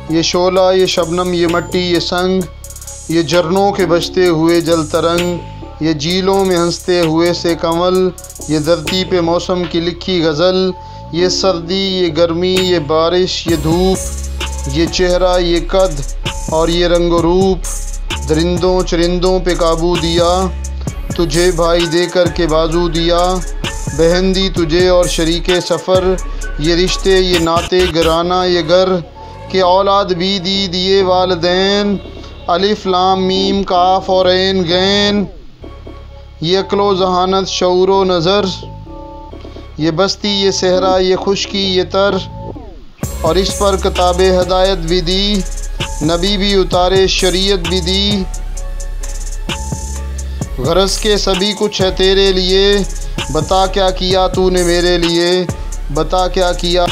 ये शोला, ये शबनम, ये मट्टी, ये संग, ये झरनों के बजते हुए जल तरंग, ये झीलों में हंसते हुए से कमल, ये धरती पे मौसम की लिखी गज़ल, ये सर्दी, ये गर्मी, ये बारिश, ये धूप, ये चेहरा, ये कद और ये रंग रूप। दरिंदों चरिंदों पे काबू दिया, तुझे भाई दे कर के बाजू दिया। बहन दी तुझे और शरीके सफ़र, ये रिश्ते, ये नाते घराना, ये घर के औलाद भी दी दिए वालिदैन। अलिफ लाम मीम काफ और ऐन गैन, ये अक्लो जहानत शऊरो नज़र, ये बस्ती, ये सहरा, ये खुशकी, ये तर। और इस पर किताब हदायत भी दी, नबी भी उतारे, शरीयत भी दी। गरज के सभी कुछ है तेरे लिए, बता क्या किया तूने मेरे लिए, बता क्या किया।